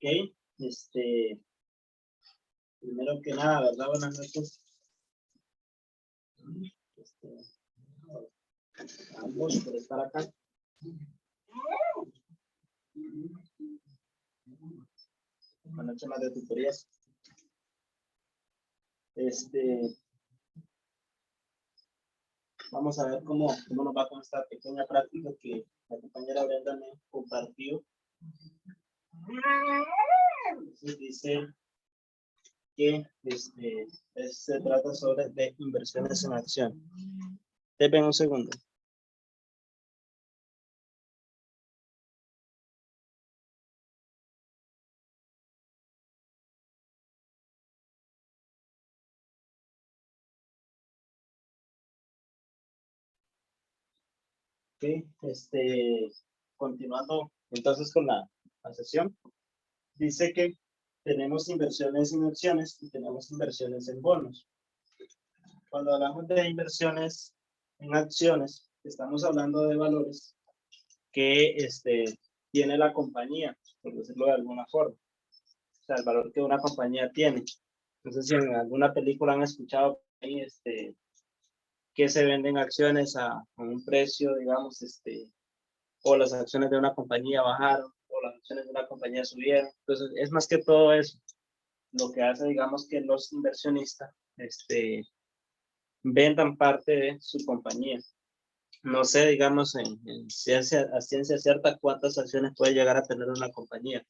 Ok, primero que nada, ¿verdad? Buenas noches. Ambos por estar acá. Buenas noches más de tutorías. Vamos a ver cómo nos va con esta pequeña práctica que la compañera Brenda me compartió. Entonces dice que se trata sobre de inversiones en acción. Denme un segundo. Okay, continuando entonces con la sesión, dice que tenemos inversiones en acciones y tenemos inversiones en bonos. Cuando hablamos de inversiones en acciones, estamos hablando de valores que tiene la compañía, por decirlo de alguna forma. O sea, el valor que una compañía tiene. No sé si en alguna película han escuchado ahí, que se venden acciones a un precio, digamos, o las acciones de una compañía bajaron, o las acciones de una compañía subieron. Entonces, es más que todo eso lo que hace, digamos, que los inversionistas vendan parte de su compañía. No sé, digamos, a ciencia cierta, cuántas acciones puede llegar a tener una compañía.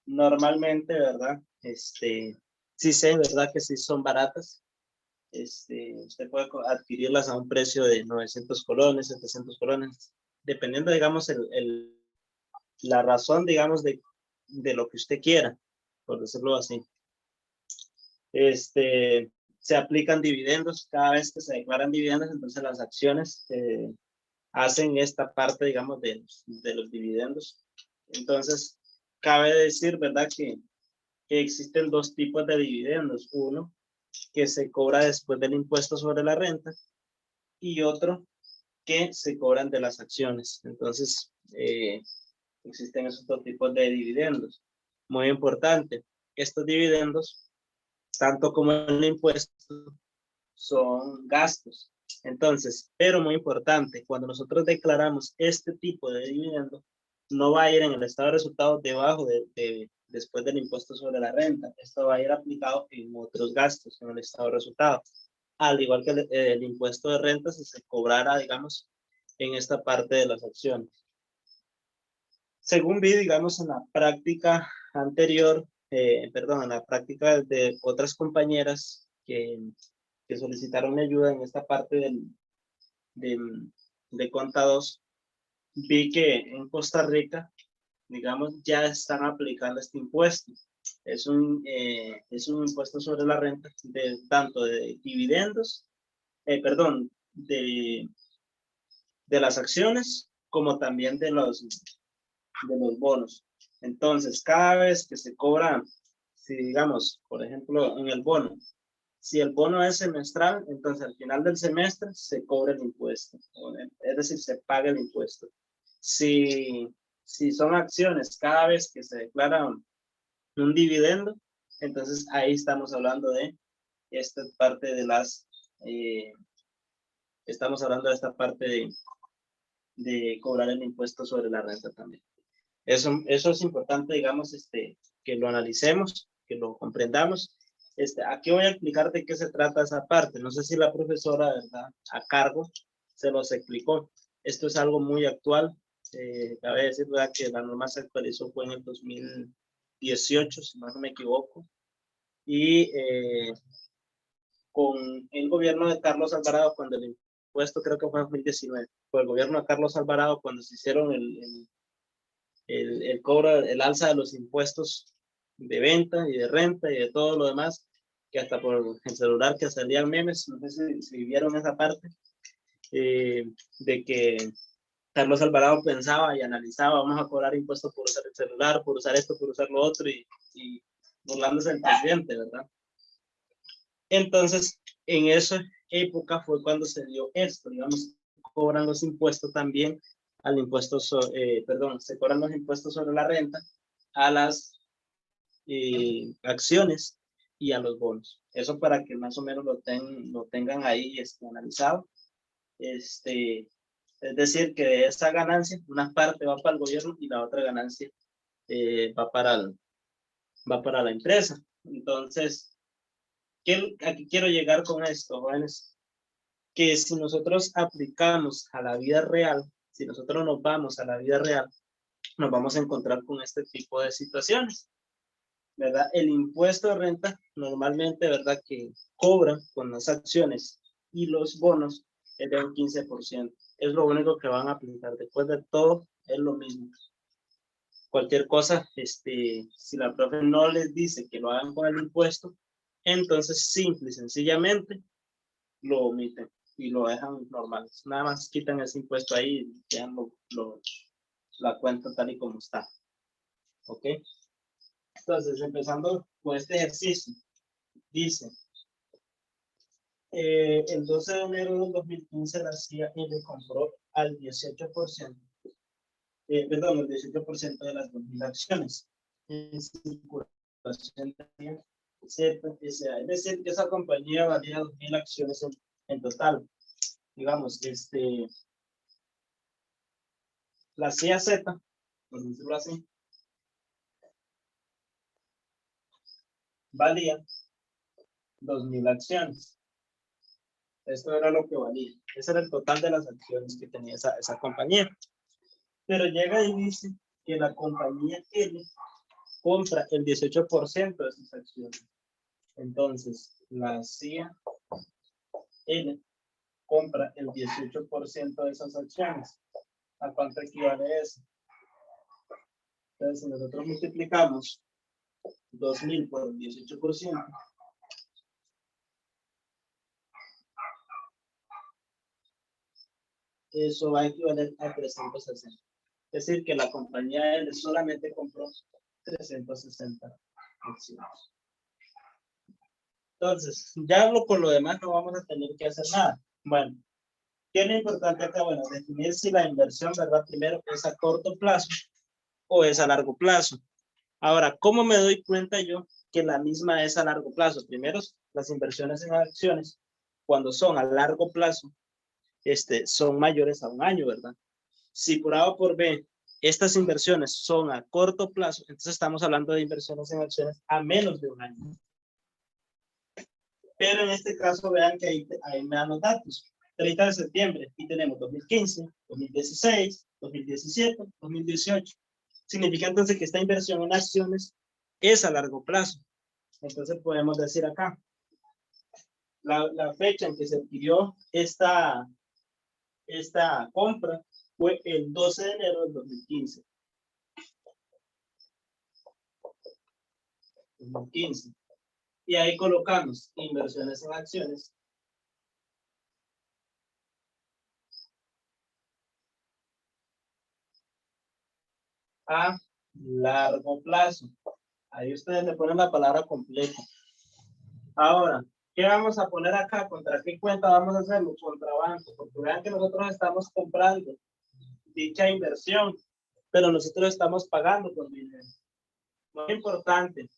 Normalmente, ¿verdad? Sí sé, ¿verdad? Que sí son baratas. Usted puede adquirirlas a un precio de 900 colones, 700 colones, dependiendo, digamos, la razón, digamos, de lo que usted quiera, por decirlo así. Se aplican dividendos cada vez que se declaran dividendos, entonces las acciones hacen esta parte, digamos, de los dividendos. Entonces, cabe decir, ¿verdad?, que existen dos tipos de dividendos. Uno que se cobra después del impuesto sobre la renta y otro que se cobran de las acciones. Entonces, existen esos dos tipos de dividendos. Muy importante, estos dividendos, tanto como el impuesto, son gastos. Entonces, pero muy importante, cuando nosotros declaramos este tipo de dividendo, no va a ir en el estado de resultados debajo después del impuesto sobre la renta. Esto va a ir aplicado en otros gastos en el estado de resultados. Al igual que el impuesto de renta, si se cobrara, digamos, en esta parte de las acciones. Según vi, digamos, en la práctica anterior, en la práctica de otras compañeras que solicitaron ayuda en esta parte de contados, vi que en Costa Rica, digamos, ya están aplicando este impuesto. Es un impuesto sobre la renta tanto de dividendos, de las acciones, como también de los bonos. Entonces, cada vez que se cobra, si digamos, por ejemplo, en el bono, si el bono es semestral, entonces al final del semestre se cobra el impuesto, es decir, se paga el impuesto. Si son acciones, cada vez que se declara un dividendo, entonces ahí estamos hablando de esta parte de cobrar el impuesto sobre la renta también. Eso es importante, digamos, que lo analicemos, que lo comprendamos. Aquí voy a explicar de qué se trata esa parte. No sé si la profesora, ¿verdad?, a cargo se los explicó. Esto es algo muy actual. Cabe decir, ¿verdad?, que la norma se actualizó fue en el 2018, si no me equivoco. Y con el gobierno de Carlos Alvarado, cuando el impuesto, creo que fue en 2019, fue el gobierno de Carlos Alvarado cuando se hicieron el cobro, el alza de los impuestos de venta y de renta y de todo lo demás, que hasta por el celular que salían memes, no sé si vieron esa parte, de que Carlos Alvarado pensaba y analizaba, vamos a cobrar impuestos por usar el celular, por usar esto, por usar lo otro, y burlándose del presidente, ¿verdad? Entonces, en esa época fue cuando se dio esto, digamos, cobran los impuestos también al impuesto, se cobran los impuestos sobre la renta a las acciones y a los bonos. Eso para que más o menos lo tengan ahí analizado. Es decir, que de esa ganancia, una parte va para el gobierno y la otra ganancia va para la empresa. Entonces, ¿a qué quiero llegar con esto, jóvenes? Que si nosotros aplicamos a la vida real, si nosotros nos vamos a la vida real, nos vamos a encontrar con este tipo de situaciones, ¿verdad? El impuesto de renta normalmente, ¿verdad? Que cobran con las acciones y los bonos es de un 15%. Es lo único que van a aplicar. Después de todo, es lo mismo. Cualquier cosa, si la profe no les dice que lo hagan con el impuesto, entonces simple y sencillamente lo omiten y lo dejan normal. Nada más quitan ese impuesto ahí y dejan la cuenta tal y como está. ¿Ok? Entonces, empezando con este ejercicio, dice, el 12 de enero del 2015 la CIA le compró al 18%, perdón, el 18% de las 2.000 acciones en circulación. Es decir, que esa compañía valía 2.000 acciones en total. Digamos, la CIA-Z, por decirlo así, valía 2.000 acciones. Esto era lo que valía. Ese era el total de las acciones que tenía esa compañía. Pero llega y dice que la compañía L compra el 18% de sus acciones. Entonces, la CIA L compra el 18% de esas acciones. ¿A cuánto equivale eso? Entonces, si nosotros multiplicamos 2.000 por el 18%, eso va a equivaler a 360. Es decir, que la compañía L solamente compró 360 acciones. Entonces, ya con lo demás no vamos a tener que hacer nada. Bueno, ¿qué es lo importante acá? Bueno, definir si la inversión, ¿verdad? Primero, es a corto plazo o es a largo plazo. Ahora, ¿cómo me doy cuenta yo que la misma es a largo plazo? Primero, las inversiones en acciones, cuando son a largo plazo, son mayores a un año, ¿verdad? Si por A o por B, estas inversiones son a corto plazo, entonces estamos hablando de inversiones en acciones a menos de un año. Pero en este caso, vean que ahí me dan los datos. 30 de septiembre, y tenemos 2015, 2016, 2017, 2018. Significa entonces que esta inversión en acciones es a largo plazo. Entonces podemos decir acá, la fecha en que se adquirió esta compra fue el 12 de enero del 2015. 2015. Y ahí colocamos inversiones en acciones. A largo plazo. Ahí ustedes le ponen la palabra completa. Ahora, ¿qué vamos a poner acá? ¿Contra qué cuenta vamos a hacerlo? Contra banco. Porque vean que nosotros estamos comprando dicha inversión, pero nosotros estamos pagando con dinero. Muy importante,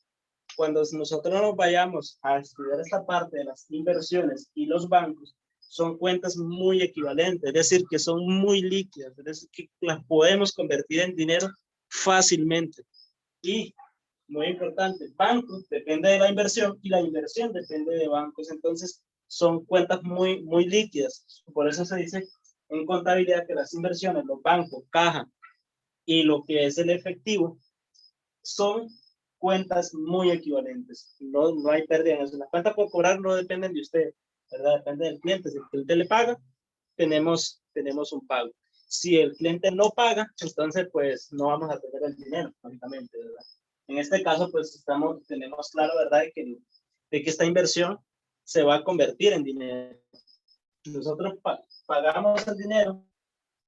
cuando nosotros nos vayamos a estudiar esta parte de las inversiones y los bancos, son cuentas muy equivalentes, es decir, que son muy líquidas, es decir, que las podemos convertir en dinero fácilmente. Y, muy importante, bancos depende de la inversión y la inversión depende de bancos, entonces son cuentas muy, muy líquidas. Por eso se dice en contabilidad que las inversiones, los bancos, caja y lo que es el efectivo, son cuentas muy equivalentes. No hay pérdida en eso. Las cuentas por cobrar no dependen de usted, ¿verdad? Depende del cliente. Si el cliente le paga, tenemos un pago. Si el cliente no paga, entonces pues no vamos a tener el dinero, lógicamente, ¿verdad? En este caso, pues tenemos claro, ¿verdad? De que esta inversión se va a convertir en dinero. Nosotros pagamos el dinero,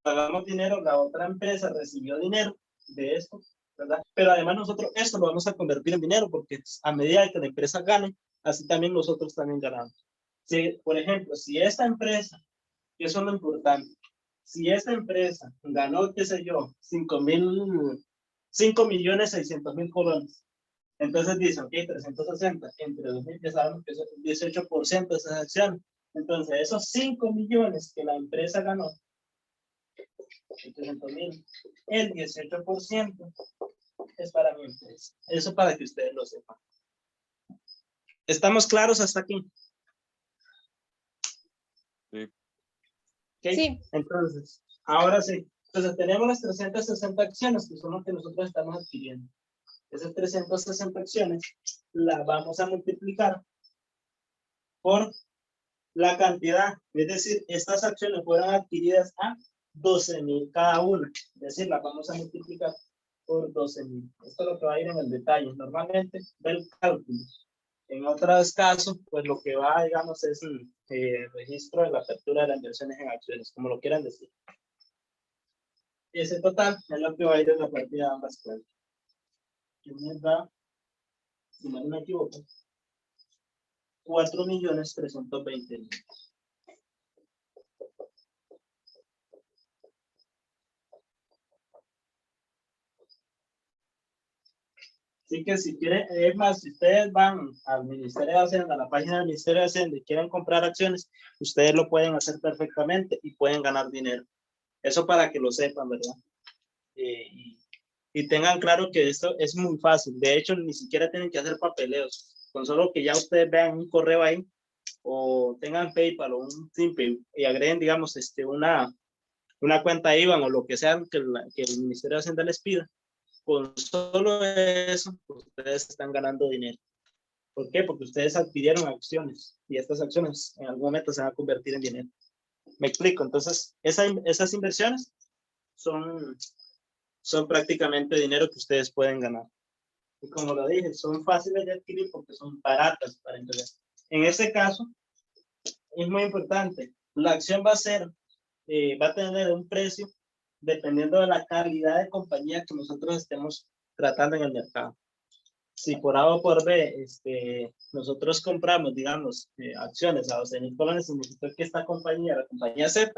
pagamos dinero, la otra empresa recibió dinero de esto, ¿verdad? Pero además nosotros esto lo vamos a convertir en dinero porque a medida que la empresa gane, así también nosotros también ganamos. Si, por ejemplo, si esta empresa, y eso es lo importante, si esta empresa ganó, qué sé yo, 5.600.000 colones, Entonces dice, ok, 360 entre 2000, ya sabemos que es el 18% de esas acciones. Entonces, esos 5 millones que la empresa ganó, 800,000, el 18% es para mi empresa. Eso para que ustedes lo sepan. ¿Estamos claros hasta aquí? Sí. ¿Okay? Sí. Entonces, ahora sí. Entonces, tenemos las 360 acciones, que son las que nosotros estamos adquiriendo. Esas 360 acciones las vamos a multiplicar por la cantidad. Es decir, estas acciones fueron adquiridas a 12,000 cada una. Es decir, las vamos a multiplicar por 12,000. Esto es lo que va a ir en el detalle. Normalmente, del cálculo. En otros casos, pues lo que va, digamos, es el registro de la apertura de las inversiones en acciones, como lo quieran decir. Ese total es lo que va a ir en la partida de ambas cuentas. Que me da, si no me equivoco, 4,320,000. Así que si quieren, es más, si ustedes van al Ministerio de Hacienda, a la página del Ministerio de Hacienda y quieren comprar acciones, ustedes lo pueden hacer perfectamente y pueden ganar dinero. Eso para que lo sepan, ¿verdad? Y tengan claro que esto es muy fácil. De hecho, ni siquiera tienen que hacer papeleos. Con solo que ya ustedes vean un correo ahí o tengan PayPal o un Simple y agreguen, digamos, una cuenta IBAN o lo que sea que el Ministerio de Hacienda les pida. Con solo eso, ustedes están ganando dinero. ¿Por qué? Porque ustedes adquirieron acciones y estas acciones en algún momento se van a convertir en dinero. Me explico. Entonces, esas inversiones son prácticamente dinero que ustedes pueden ganar. Y como lo dije, son fáciles de adquirir porque son baratas para entregar. En este caso, es muy importante. La acción va a tener un precio dependiendo de la calidad de compañía que nosotros estemos tratando en el mercado. Si por A o por B nosotros compramos, digamos, acciones a 12,000 colones, significa que esta compañía, la compañía Z,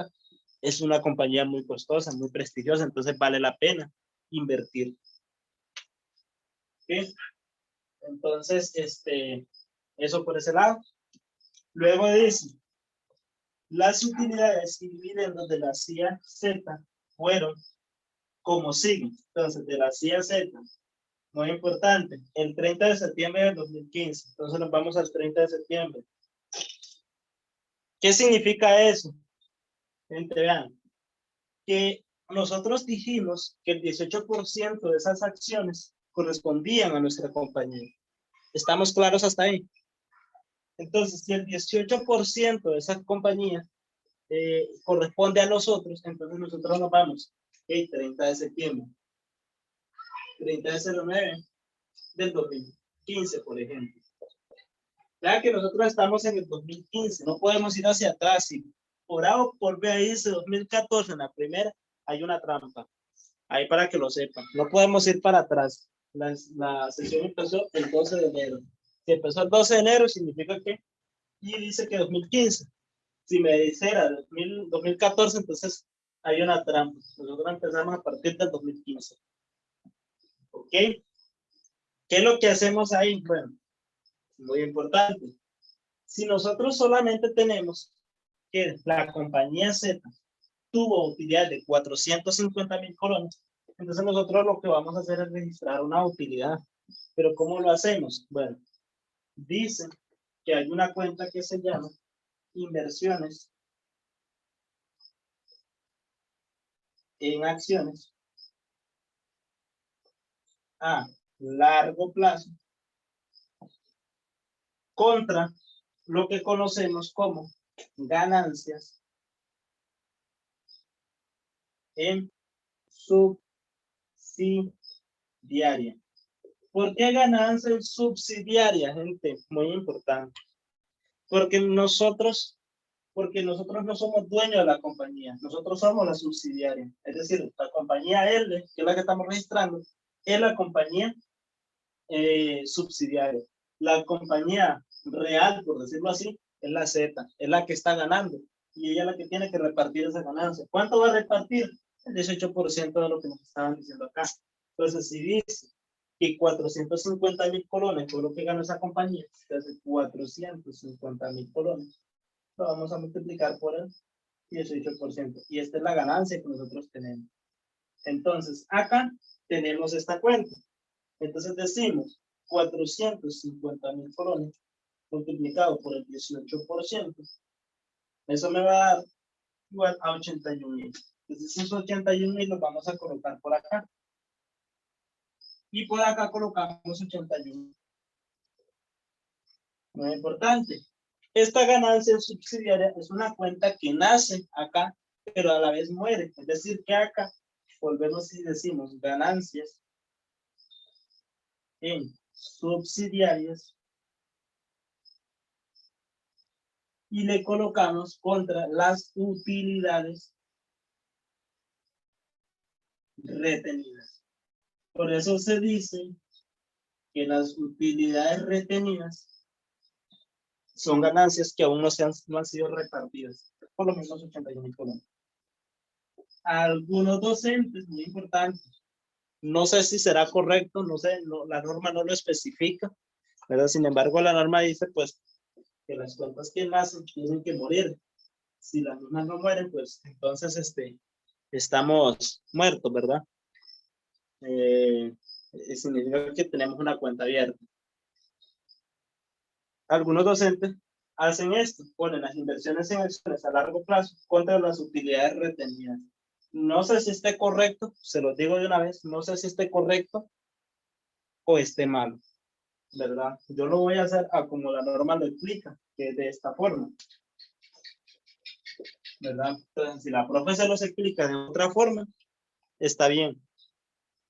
es una compañía muy costosa, muy prestigiosa, entonces vale la pena invertir. ¿Sí? Entonces, eso por ese lado. Luego dice, las utilidades y dividendos de la CIA Z fueron como sigue. Entonces, de la CIA Z, muy importante, el 30 de septiembre del 2015. Entonces, nos vamos al 30 de septiembre. ¿Qué significa eso? Gente, vean, que nosotros dijimos que el 18% de esas acciones correspondían a nuestra compañía. ¿Estamos claros hasta ahí? Entonces, si el 18% de esa compañía corresponde a nosotros, entonces nosotros nos vamos el 30 de septiembre, 30 de 09 del 2015, por ejemplo. Ya que nosotros estamos en el 2015, no podemos ir hacia atrás. Si por A o por B ahí dice 2014 en la primera, hay una trampa. Ahí para que lo sepan. No podemos ir para atrás. La sesión empezó el 12 de enero. Si empezó el 12 de enero, significa que, y dice que 2015. Si me dijera 2014, entonces hay una trampa. Nosotros empezamos a partir del 2015. ¿Ok? ¿Qué es lo que hacemos ahí? Bueno, muy importante. Si nosotros solamente tenemos que la compañía Z tuvo utilidad de 450,000 colones, entonces nosotros lo que vamos a hacer es registrar una utilidad. Pero ¿cómo lo hacemos? Bueno, dice que hay una cuenta que se llama inversiones en acciones a largo plazo contra lo que conocemos como ganancias en subsidiaria. ¿Por qué ganancias subsidiarias, gente? Muy importante. Porque nosotros no somos dueños de la compañía, nosotros somos la subsidiaria. Es decir, la compañía L, que es la que estamos registrando, es la compañía subsidiaria. La compañía real, por decirlo así, es la Z, es la que está ganando y ella es la que tiene que repartir esa ganancia. ¿Cuánto va a repartir? El 18% de lo que nos estaban diciendo acá. Entonces, si dice que 450.000 colones fue lo que ganó esa compañía. Entonces, 450.000 colones. Lo vamos a multiplicar por el 18%. Y esta es la ganancia que nosotros tenemos. Entonces, acá tenemos esta cuenta. Entonces decimos 450.000 colones multiplicado por el 18%. Eso me va a dar igual a 81.000. Entonces esos 81.000 los vamos a colocar por acá. Y por acá colocamos 81. Muy importante. Esta ganancia subsidiaria es una cuenta que nace acá, pero a la vez muere. Es decir, que acá volvemos y decimos ganancias en subsidiarias y le colocamos contra las utilidades retenidas. Por eso se dice que las utilidades retenidas son ganancias que aún no han sido repartidas, por lo menos 81.000 colones. Algunos docentes, muy importantes, no sé si será correcto, no sé, la norma no lo especifica, ¿verdad? Sin embargo, la norma dice, pues, que las cuentas que nacen tienen que morir. Si las mismas no mueren, pues, entonces, estamos muertos, ¿verdad? Significa que tenemos una cuenta abierta. Algunos docentes hacen esto, ponen las inversiones en acciones a largo plazo contra las utilidades retenidas. No sé si esté correcto, se los digo de una vez, no sé si esté correcto o esté mal, ¿verdad? Yo lo voy a hacer a como la norma lo explica, que es de esta forma, ¿verdad? Entonces, si la profe se los explica de otra forma, está bien.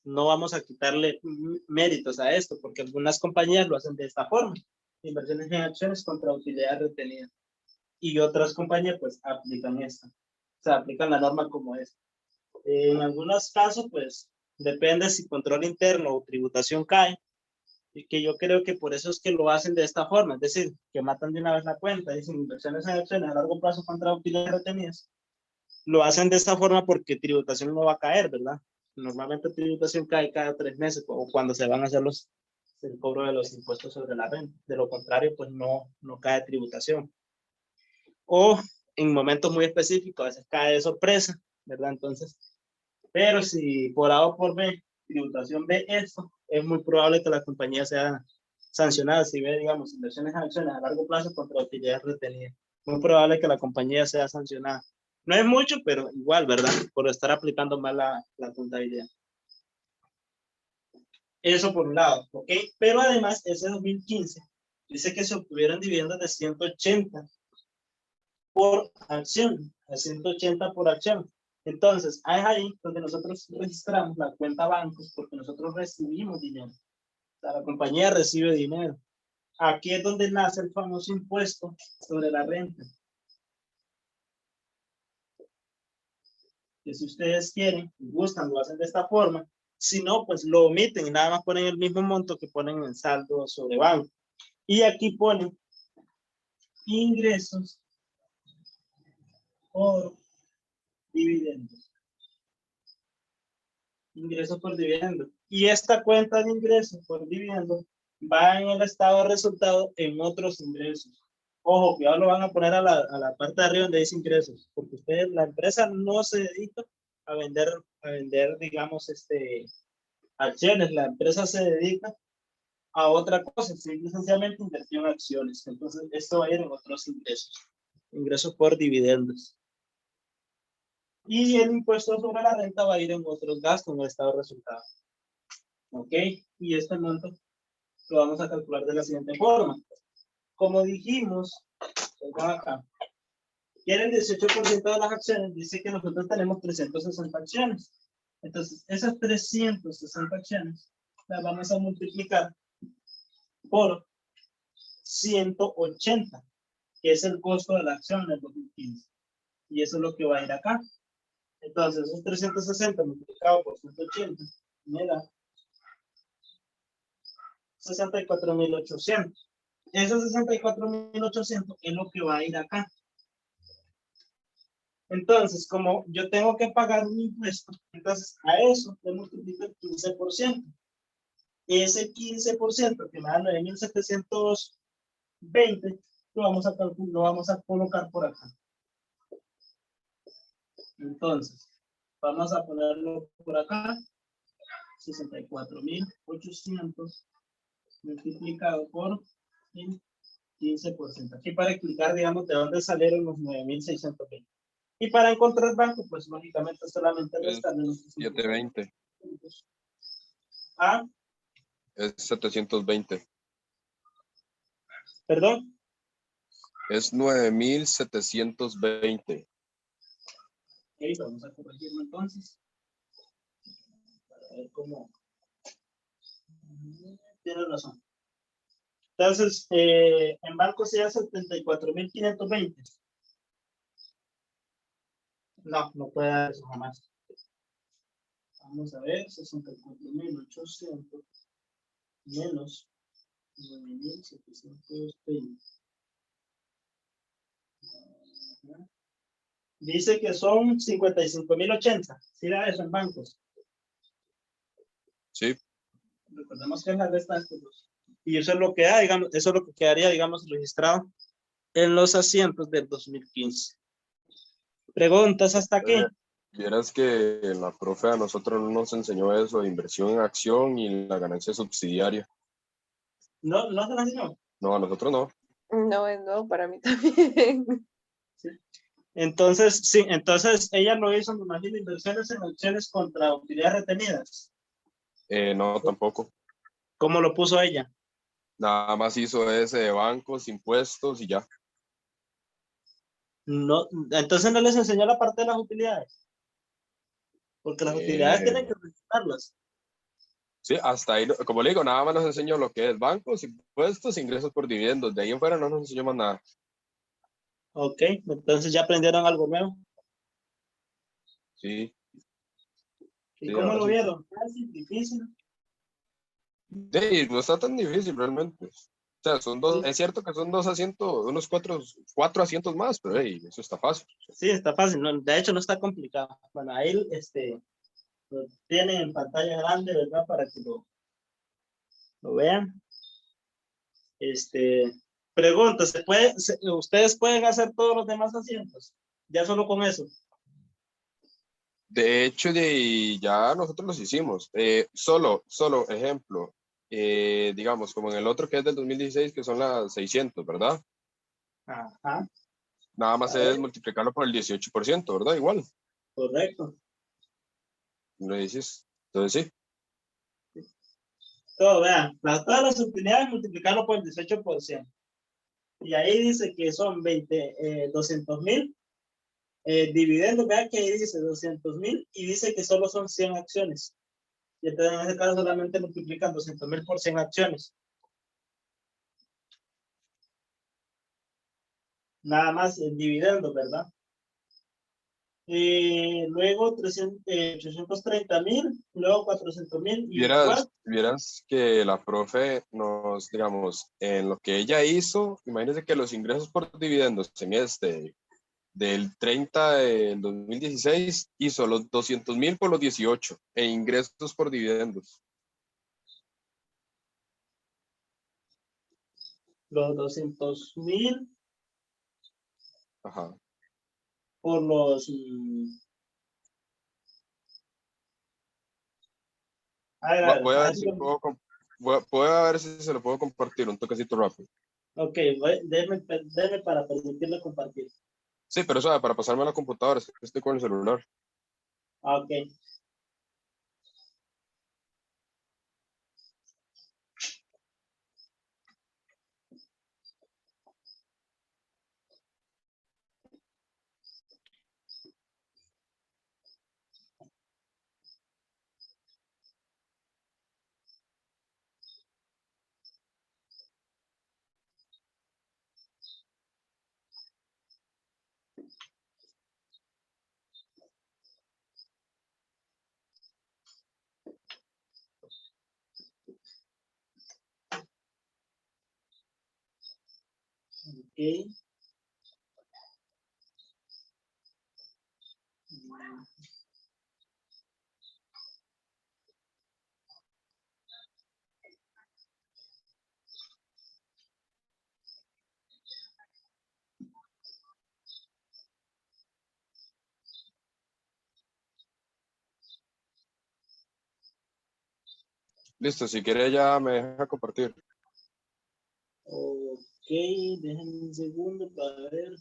No vamos a quitarle méritos a esto, porque algunas compañías lo hacen de esta forma. Inversiones en acciones contra utilidades retenidas. Y otras compañías, pues, aplican esta. O sea, aplican la norma como es. En algunos casos, pues, depende si control interno o tributación cae, y que yo creo que por eso es que lo hacen de esta forma, es decir, que matan de una vez la cuenta, dicen inversiones en acciones a largo plazo contra utilidades retenidas. Lo hacen de esta forma porque tributación no va a caer, ¿verdad? Normalmente tributación cae cada 3 meses o cuando se van a hacer el cobro de los impuestos sobre la renta. De lo contrario, pues no cae tributación. O en momentos muy específicos, a veces cae de sorpresa, ¿verdad? Entonces, pero si por A o por B, tributación ve esto, es muy probable que la compañía sea sancionada si ve, digamos, inversiones en acciones a largo plazo contra utilidades retenidas. Muy probable que la compañía sea sancionada. No es mucho, pero igual, ¿verdad? Por estar aplicando mal la contabilidad. Eso por un lado, ¿ok? Pero además, ese 2015 dice que se obtuvieron dividendos de 180 por acción, a 180 por acción. Entonces, es ahí donde nosotros registramos la cuenta bancos porque nosotros recibimos dinero. O sea, la compañía recibe dinero. Aquí es donde nace el famoso impuesto sobre la renta. Que si ustedes quieren, gustan, lo hacen de esta forma. Si no, pues lo omiten y nada más ponen el mismo monto que ponen en saldo sobre banco. Y aquí ponen ingresos por dividendos. Ingresos por dividendos. Y esta cuenta de ingresos por dividendos va en el estado de resultado en otros ingresos. Ojo, que ya lo van a poner a la parte de arriba donde dice ingresos, porque ustedes, la empresa no se dedica a vender, digamos, acciones. La empresa se dedica a otra cosa, sencillamente invertir en acciones. Entonces, esto va a ir en otros ingresos. Ingresos por dividendos. Y el impuesto sobre la renta va a ir en otros gastos en el estado de resultado. ¿Ok? Y este monto lo vamos a calcular de la siguiente forma. Como dijimos, acá, quieren el 18% de las acciones, dice que nosotros tenemos 360 acciones. Entonces, esas 360 acciones las vamos a multiplicar por 180, que es el costo de la acción en el 2015. Y eso es lo que va a ir acá. Entonces, esos 360 multiplicado por 180 me da 64.800. Esos 64.800 es lo que va a ir acá. Entonces, como yo tengo que pagar un impuesto, entonces a eso le multiplico el 15%. ese 15% que me da 9.720, lo vamos a colocar por acá. Entonces, vamos a ponerlo por acá. 64.800 multiplicado por el 15%. Aquí para explicar, digamos, de dónde salieron los 9.620. Y para encontrar el banco, pues lógicamente solamente restarle los 720. Ah, Es 720. perdón. Es 9.720. Ok, vamos a corregirlo entonces. Para ver cómo. Tienes razón. Entonces, en banco sería 74.520. No, no puede dar eso jamás. Vamos a ver, 64.800 menos 9.720. Dice que son 55.080. ¿Sí da eso en bancos? Sí. Recordemos que es la resta de estos dos. Y eso es lo que da, digamos, eso es lo que quedaría, digamos, registrado en los asientos del 2015. ¿Preguntas hasta aquí? Vieras que la profe a nosotros no nos enseñó eso de inversión en acción y la ganancia subsidiaria. No, no se la enseñó. No, a nosotros no. No, es nuevo para mí también. Sí. Entonces, sí, entonces ella no hizo, me imagino, inversiones en acciones contra utilidades retenidas. No, tampoco. ¿Cómo lo puso ella? Nada más hizo ese de bancos, impuestos y ya. No, entonces no les enseñó la parte de las utilidades. Porque las utilidades Eh, tienen que registrarlas. sí, hasta ahí, como le digo, nada más nos enseñó lo que es bancos, impuestos, ingresos por dividendos. De ahí en fuera no nos enseñó más nada. Ok, entonces ya aprendieron algo nuevo. Sí, ¿Y sí, cómo ahora lo sí. vieron? Fácil, difícil. Sí, no está tan difícil realmente. O sea, son dos, Sí, es cierto que son dos asientos, unos cuatro asientos más, pero hey, eso está fácil. sí, está fácil. No, de hecho, no está complicado. Bueno, ahí lo tienen en pantalla grande, ¿verdad? Para que lo vean. Pregunta, ¿ustedes pueden hacer todos los demás asientos? Ya solo con eso. De hecho, ya nosotros los hicimos. Solo ejemplo, digamos, como en el otro que es del 2016, que son las 600, ¿verdad? Ajá, Nada más a es ver, multiplicarlo por el 18%, ¿verdad? Igual, correcto. lo dices. Entonces Todo, vean, todas las utilidades multiplicarlo por el 18%. Y ahí dice que son 200.000 dividendos, vean que ahí dice 200.000 y dice que solo son 100 acciones. Y entonces en ese caso solamente multiplican 200.000 por 100 acciones. Nada más el dividendo, ¿verdad? Luego 830.000, luego 400.000 y vieras, ¿cuál? vieras que la profe nos, digamos, en lo que ella hizo, imagínense que los ingresos por dividendos en del 30 del 2016 hizo los 200.000 por los 18 e ingresos por dividendos. Los 200.000 Ajá. por los... Voy a a ver ver si puedo, voy a ver si se lo puedo compartir un toquecito rápido. ok, déme para permitirle compartir. Sí, pero eso para pasarme a la computadora, es que estoy con el celular. Ok, ok. Listo, si quiere ya me deja compartir. Ok, déjenme un segundo para ver.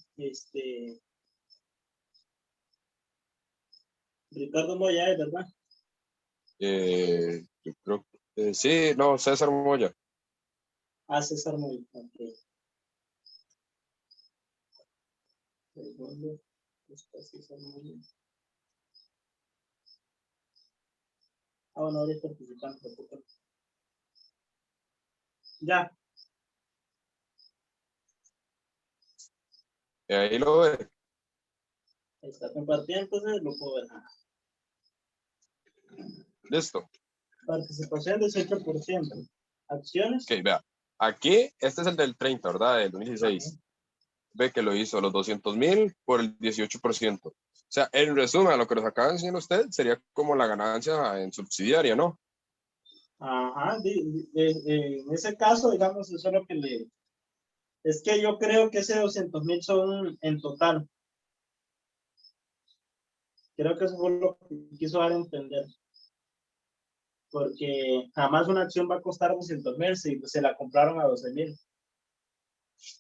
Ricardo Moya, ¿verdad? Yo creo sí, no, César Moya. Ah, César Moya. Ok. Segundo, está César Moya. Ah, bueno, ahora es participante. Ya, Ahí lo ve. está compartiendo, entonces lo puedo ver. Listo. Participación 18%. Acciones. Ok, vea. Aquí, este es el del 30, ¿verdad? Del 2016. Ajá. Ve que lo hizo los 200,000 por el 18%. O sea, en resumen, a lo que nos acaba de enseñar usted, sería como la ganancia en subsidiaria, ¿no? Ajá, en ese caso, digamos, eso es lo que le... Es que yo creo que ese 200,000 son en total. Creo que eso fue lo que quiso dar a entender. Porque jamás una acción va a costar 200,000 si se la compraron a 12,000.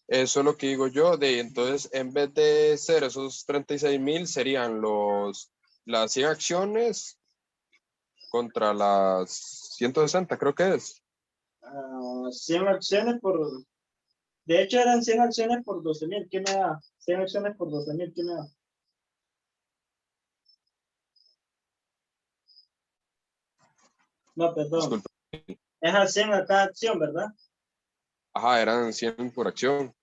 Eso es lo que digo yo, de entonces en vez de ser esos 36,000 serían las 100 acciones contra las 160, creo que es. 100 acciones por... De hecho, eran 100 acciones por 12,000. ¿Qué me da? 100 acciones por 12,000. ¿Qué me da? No, perdón. Disculpe. Es a 100 a cada acción, ¿verdad? Ajá, eran 100 por acción.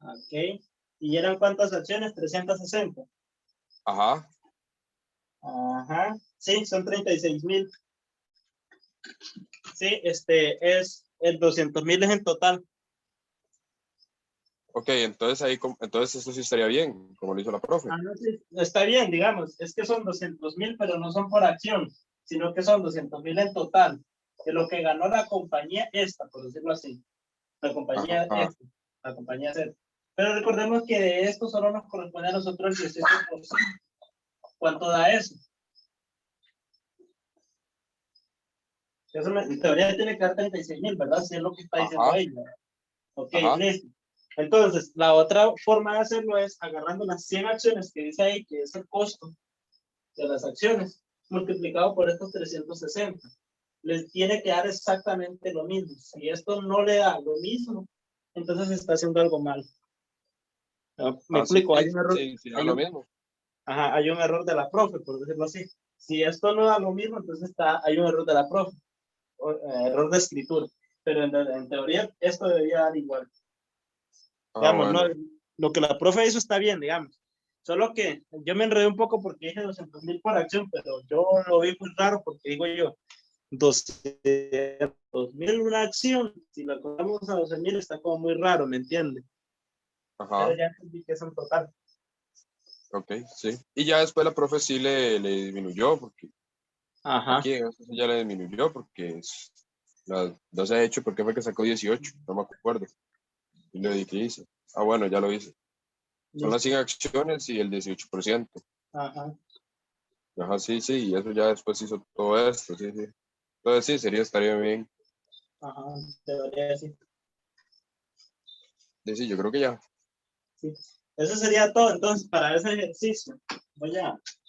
Ok. ¿Y eran cuántas acciones? 360. Ajá. Ajá. Sí, son 36,000. Sí, es el 200,000 es en total. Ok, entonces entonces eso sí estaría bien, como lo hizo la profe. Ah, no, sí, está bien, digamos, es que son 200,000, pero no son por acción, sino que son 200,000 en total, de lo que ganó la compañía esta, por decirlo así, la compañía Ajá. esta, la compañía Z. Pero recordemos que de esto solo nos corresponde a nosotros el 18%. ¿Cuánto da eso? Eso en teoría tiene que dar 36,000, ¿verdad? Si es lo que está diciendo Ajá. ella. Ok, Ajá. listo. Entonces, la otra forma de hacerlo es agarrando las 100 acciones que dice ahí, que es el costo de las acciones, multiplicado por estos 360. Les tiene que dar exactamente lo mismo. Si esto no le da lo mismo, entonces está haciendo algo mal. Me Ah, sí, explico, hay un error, sí, sí, da hay lo un, mismo. ajá, hay un error de la profe, por decirlo así. Si esto no da lo mismo, entonces hay un error de la profe, error de escritura. Pero en teoría esto debería dar igual. Ah, Digamos, no, bueno. lo que la profe hizo está bien, digamos. Solo que yo me enredé un poco porque dije 200,000 por acción, pero yo lo vi muy raro porque digo yo, 200,000 una acción, si la contamos a 12,000 está como muy raro, ¿me entiende? Pero Ajá. ya entendí que es un total. Ok, sí. Y ya después la profe sí le disminuyó, porque Ajá. aquí en esto sí ya le disminuyó, porque no se ha hecho, porque fue que sacó 18, no me acuerdo. Y lo di que hice. Ah, bueno, ya lo hice. Son las Listo. 100 acciones y el 18%. Ajá. Ajá, sí, sí, y eso ya después hizo todo esto, sí, sí. Entonces sí, estaría bien. Ajá. Debería decir. Sí, sí, yo creo que ya. Sí. Eso sería todo entonces para ese ejercicio. Voy a